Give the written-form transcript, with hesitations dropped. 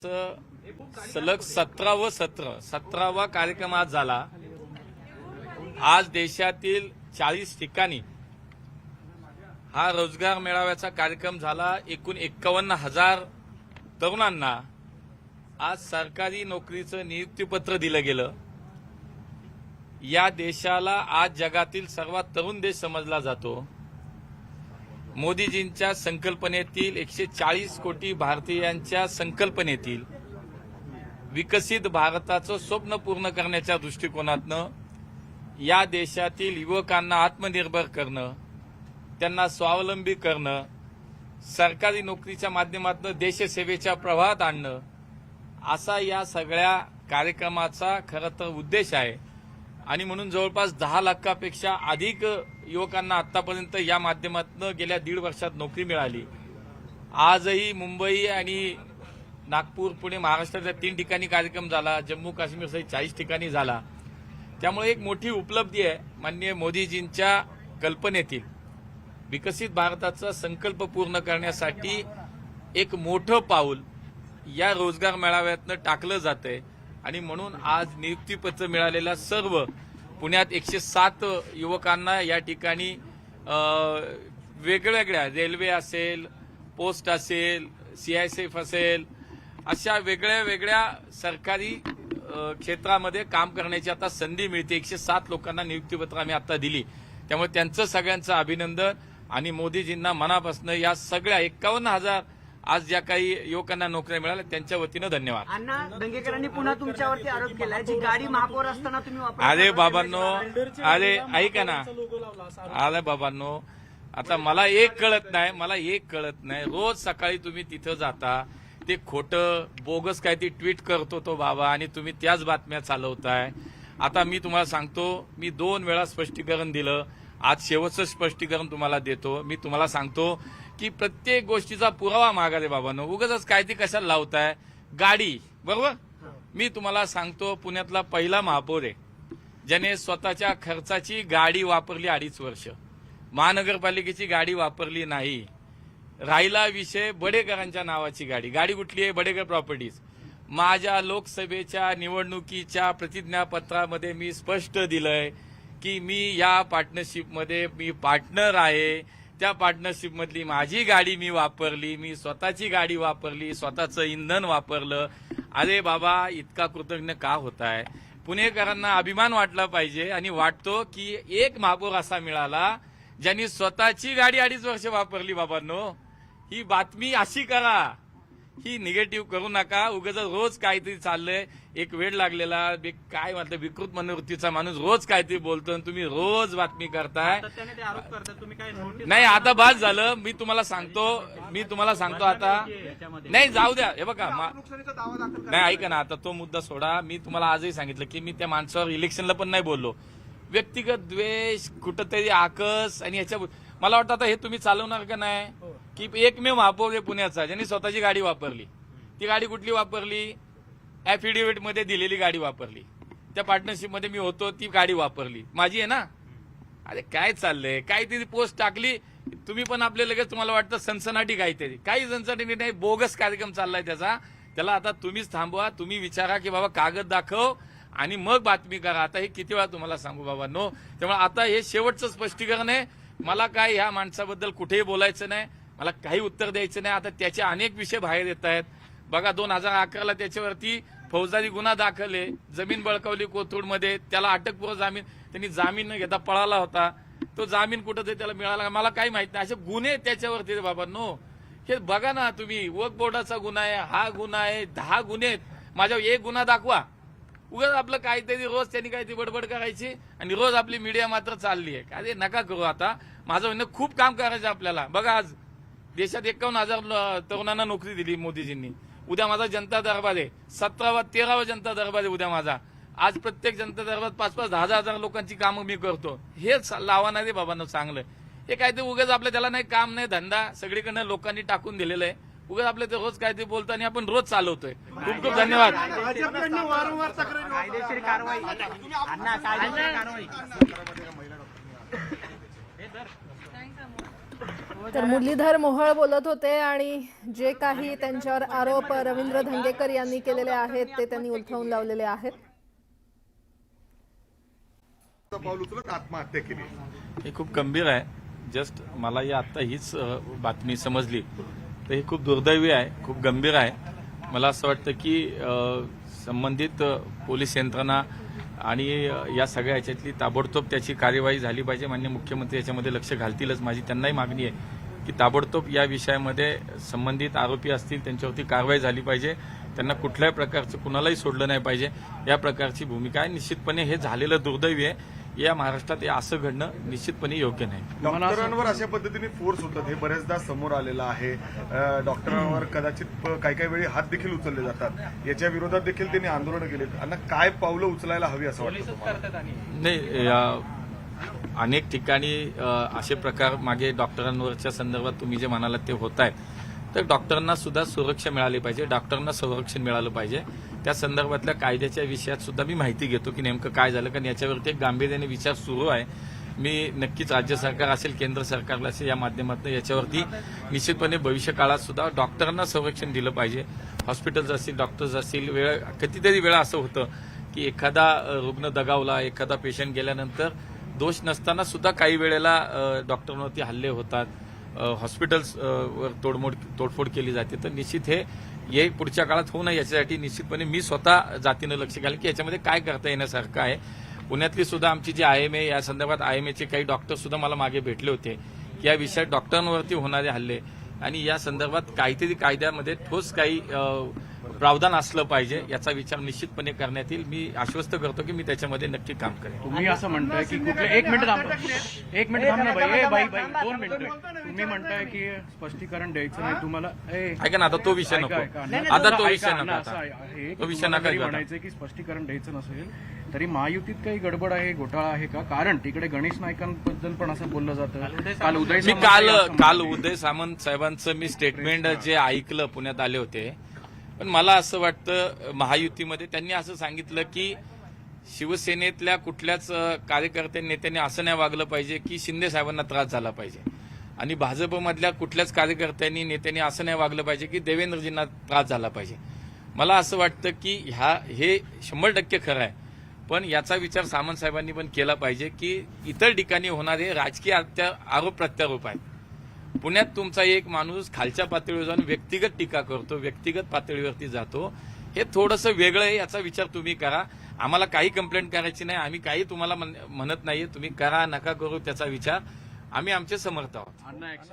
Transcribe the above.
सलग 17वा कार्यक्रम आज झाला। आज देशातील 40 ठिकाणी हा रोजगार मेळाव्याचा कार्यक्रम झाला। एकूण 51,000 तरुणांना आज सरकारी नोकरीचं नियुक्तीपत्र दिलं गेलं। या देशाला आज जगातील सर्वात तरुण देश समजला जातो। मोदीजींच्या संकल्पनेतील 140 कोटी भारतीयांच्या संकल्पनेतील विकसित भारताचं स्वप्न पूर्ण करण्याच्या दृष्टिकोनातनं या देशातील युवकांना आत्मनिर्भर करणं, त्यांना स्वावलंबी करणं, सरकारी नोकरीच्या माध्यमातून देशसेवेच्या प्रवाहात आणणं, असा या सगळ्या कार्यक्रमाचा खरं तर उद्देश आहे। आणि म्हणून जवळपास 10 लाखापेक्षा अधिक युवकांना आतापर्यंत या माध्यमातून गेल्या 1.5 वर्षात नोकरी मिळाली। आजही मुंबई आणि नागपूर, पुणे, महाराष्ट्रातल्या 3 ठिकाणी कार्यक्रम झाला। जम्मू काश्मीर सहित 40 ठिकाणी झाला। त्यामुळे एक मोठी उपलब्धी आहे माननीय मोदीजींच्या कल्पनेतील विकसित भारताचा संकल्प पूर्ण करण्यासाठी एक मोठं पाऊल या रोजगार मेळाव्यातनं टाकलं जातंय। आणि म्हणून आज नियुक्तीपत्र मिळालेल्या सर्व पुण्यात 107 युवकांना या ठिकाणी वेगवेगळ्या रेल्वे असेल, पोस्ट असेल, CISF असेल, अशा वेगळ्या वेगळ्या सरकारी क्षेत्रामध्ये काम करण्याची आता संधी मिळते। 107 लोकांना नियुक्तीपत्र आम्ही आता दिली। त्यामुळे त्यांचं सगळ्यांचं अभिनंदन आणि मोदीजींना मनापासून या सगळ्या 51,000 आज ज्या काही युवकांना नोकऱ्या मिळाल्या त्यांच्या वतीनं धन्यवाद। अण्णा दंगेकरांनी पुन्हा तुमच्यावरती आरोप केलाय, जी गाडी महापौर असताना तुम्ही वापरली। अरे बाबांनो, अरे ऐका ना, अरे बाबांनो, आता मला एक कळत नाही, रोज सकाळी तुम्ही तिथं जाता, ते खोटं बोगस काय ती ट्विट करतो तो बाबा आणि तुम्ही त्याच बातम्या चालवताय। आता मी तुम्हाला सांगतो, मी 2 वेळा स्पष्टीकरण दिलं, आज शेवटचं स्पष्टीकरण तुम्हाला देतो। मी तुम्हाला सांगतो की प्रत्येक गोष्टीचा पुरावा मागा रे बाबांनो, उगाच काय ती कशाला लावताय गाडी, बरोबर? मी तुम्हाला सांगतो, पुण्यातला पहिला महापौर आहे ज्याने स्वतःच्या खर्चाची गाडी वापरली 2.5 वर्ष, महानगरपालिकेची गाडी वापरली नाही। राहिला विषय बडेकरांच्या नावाची गाडी कुठली आहे? बडेकर प्रॉपर्टीज। माझ्या लोकसभेच्या निवडणुकीच्या प्रतिज्ञापत्रामध्ये मी स्पष्ट दिलंय की मी या पार्टनरशिपमध्ये मी पार्टनर आहे। त्या पार्टनरशिप मधली माझी गाडी मी वापरली, मी स्वतःची गाडी वापरली, स्वतःचं इंधन वापरलं। अरे बाबा, इतका कृतज्ञ का होताय? पुणेकरांना अभिमान वाटला पाहिजे आणि वाटतो की एक महापौर असा मिळाला ज्यांनी स्वतःची गाडी 2.5 वर्ष वापरली। बाबांनो, ही बातमी अशी करा, ही निगेटिव्ह करू नका। उगाच रोज काहीतरी चाललंय, एक वेळ लागलेला काय म्हणतात विकृत मनोवृत्तीचा माणूस रोज काहीतरी बोलतो आणि तुम्ही रोज बातमी करताय। नाही, आता बाद झालं। मी तुम्हाला सांगतो आता, नाही जाऊ द्या। हे बघा, नाही ऐका ना, आता तो मुद्दा सोडा। मी तुम्हाला आजही सांगितलं की मी त्या माणसावर इलेक्शनला पण नाही बोललो। व्यक्तिगत द्वेष, कुठंतरी आकस आणि ह्याच्या मला वाटतं आता हे तुम्ही चालवणार का नाही? की एकमेव महापौर आहे पुण्याचा ज्यांनी स्वतःची गाडी वापरली। ती गाडी कुठली वापरली? ऍफिडेव्हिट मध्ये दिलेली गाडी वापरली। त्या पार्टनरशिपमध्ये मी होतो, ती गाडी वापरली माझी आहे ना। अरे काय चाललंय? काहीतरी पोस्ट टाकली तुम्ही पण आपले लगेच तुम्हाला वाटतं सनसनाटी, काही सनसनाटी नाही, बोगस कार्यक्रम चाललाय त्याला आता तुम्हीच थांबवा। तुम्ही विचारा की बाबा कागद दाखव आणि मग बातमी करा। आता हे किती वेळा तुम्हाला सांगू बाबा नो। त्यामुळे आता हे शेवटचं स्पष्टीकरण आहे। मला काय ह्या माणसाबद्दल कुठेही बोलायचं नाही, मला काही उत्तर द्यायचं नाही। आता त्याचे अनेक विषय बाहेर येत आहेत। बघा, 2011ला त्याच्यावरती फौजदारी गुन्हा दाखल आहे, जमीन बळकावली कोथरूडमध्ये, त्याला अटकपूर्व जामीन, त्यांनी जामीन न घेता पळाला होता। तो जामीन कुठं ते त्याला मिळाला मला काही माहित नाही। असे गुन्हे त्याच्यावरती बाबा नो, हे बघा ना तुम्ही, वक्फ बोर्डाचा गुन्हा आहे, हा गुन्हा आहे, 10 गुन्हे आहेत। माझ्यावर एक गुन्हा दाखवा। उगाच आपलं काहीतरी रोज त्यांनी काहीतरी बडबड करायची आणि रोज आपली मीडिया मात्र चालली आहे। काय नका करू आता। माझं म्हणणं खूप काम करायचं आपल्याला। बघा, आज देशात 51,000 तरुणांना नोकरी दिली मोदीजींनी। उद्या माझा जनता दरबार आहे, 13वा जनता दरबार आहे उद्या माझा। आज प्रत्येक जनता दरबारात 5-5, 10,000 लोकांची कामं मी करतो। हेच लावा नाही रे बाबांना चांगलं। हे काहीतरी उगाच आपलं त्याला नाही काम नाही धंदा, सगळीकडनं लोकांनी टाकून दिलेलं आहे। उगाच आपलं ते रोज काहीतरी बोलतो आणि आपण रोज चालवतोय। खूप खूप धन्यवाद। कायदेशीर कारवाई तर मुरलीधर मोहोळ बोलत होते आणि जे काही त्यांच्यावर आरोप रवींद्र धंगेकर यांनी केलेले आहेत ते त्यांनी उलथवून लावलेले आहेत. पाऊल उचलत आत्महत्या केली. हे खूप गंभीर आहे. जस्ट मला या आता हीच बातमी समजली तर हे खूप दुर्दैवी आहे, खूप गंभीर आहे. मला असं वाटतं की संबंधित पोलीस यंत्रणा आणि या सगळ्या ह्याच्यातली ताबडतोब त्याची कार्यवाही झाली पाहिजे. माननीय मुख्यमंत्री याच्यामध्ये लक्ष घालतीलच. माझी त्यांनाही मागणी आहे की ताबडतोब या विषयामध्ये संबंधित आरोपी असतील त्यांच्यावरती कारवाई झाली पाहिजे. त्यांना कुठल्याही प्रकारचं कुणालाही सोडलं नाही पाहिजे, या प्रकारची भूमिका आहे. निश्चितपणे हे झालेलं दुर्दैवी आहे. या महाराष्ट्रात हे असं घडणं निश्चितपणे योग्य नाही. डॉक्टरांवर अशा पद्धतीने फोर्स होतात हे बरेचदा समोर आलेलं आहे. डॉक्टरांवर कदाचित काही वेळी हात देखील उचलले जातात. याच्या विरोधात देखील त्यांनी आंदोलन केले. त्यांना काय पावलं उचलायला हवी असं वाटतं तुम्हाला? नाही, अनेक ठिकाणी असे प्रकार मागे डॉक्टरांवरच्या संदर्भात तुम्ही जे म्हणालात ते होत आहेत. तर डॉक्टरांना सुद्धा सुरक्षा मिळाली पाहिजे, डॉक्टरांना संरक्षण मिळालं पाहिजे. त्या संदर्भातल्या कायद्याच्या विषयात सुद्धा मी माहिती घेतो की नेमकं काय झालं, कारण याच्यावरती एक गांभीर्याने विचार सुरू आहे. मी नक्कीच राज्य सरकार असेल, केंद्र सरकारला असेल, या माध्यमातून याच्यावरती निश्चितपणे भविष्य काळात सुद्धा डॉक्टरांना संरक्षण दिलं पाहिजे. हॉस्पिटल्स असतील, डॉक्टर्स असतील. कितीतरी वेळा असं होतं की एखादा रुग्ण दगावला, एखादा पेशंट गेल्यानंतर दोष नसताना सुद्धा काही वेळेला डॉक्टरांवरती हल्ले होतात, हॉस्पिटल्स वर तोडफोड केली जाते. तर निश्चित हे पुढच्या काळात होऊ नये याच्यासाठी निश्चितपणे मी स्वतः जातीनं लक्ष घालेन की याच्यामध्ये काय करता येण्यासारखं आहे. पुण्यातली सुद्धा आमची जी IMA, या संदर्भात IMAचे काही डॉक्टर सुद्धा मला मागे भेटले होते की या विषयात डॉक्टरांवरती होणारे हल्ले आणि या संदर्भात काहीतरी कायद्यामध्ये ठोस काही प्रावधान असलं पाहिजे याचा विचार निश्चितपणे करण्यात येईल. मी आश्वस्त करतो की मी त्याच्यामध्ये नक्की काम करेन. तुम्ही असं म्हणताय की कुठले एक मिनिट थांब ना बाई 2 मिनिटं. तुम्ही म्हणताय की स्पष्टीकरण द्यायचं नाही तुम्हाला. ऐका ना, आता तो विषय नको, आता तो विषय नका, तो विषय नका. म्हणायचं की स्पष्टीकरण द्यायचं नसेल तरी महायुतीत काही गडबड आहे, घोटाळा आहे का? कारण तिकडे गणेश नाईकांबद्दल पण असं बोललं जातं. काल उदय सामंत साहेबांचं मी स्टेटमेंट जे ऐकलं, पुण्यात आले होते. पण मला असं वाटतं महायुतीमध्ये त्यांनी असं सांगितलं की शिवसेनेतल्या कुठल्याच कार्यकर्त्या नेत्यांनी असं नाही वागलं पाहिजे की शिंदे साहेबांना त्रास झाला पाहिजे, आणि भाजपमधल्या कुठल्याच कार्यकर्त्यांनी नेत्यांनी असं नाही वागलं पाहिजे की देवेंद्रजींना त्रास झाला पाहिजे. मला असं वाटतं की हे 100% खरं आहे. पण याचा विचार सामंत साहेबांनी पण केला पाहिजे की इतर ठिकाणी होणारे राजकीय आरोप प्रत्यारोप आहेत. पुण्यात तुमचा एक माणूस खालच्या पातळीवर जाऊन व्यक्तिगत टीका करतो, व्यक्तिगत पातळीवरती जातो. हे थोडंसं वेगळं आहे, याचा विचार तुम्ही करा. आम्हाला काही कंप्लेंट करायची नाही, आम्ही काही तुम्हाला म्हणत नाहीये. तुम्ही करा नका करू त्याचा विचार, आम्ही आमचे समर्थ आहोत.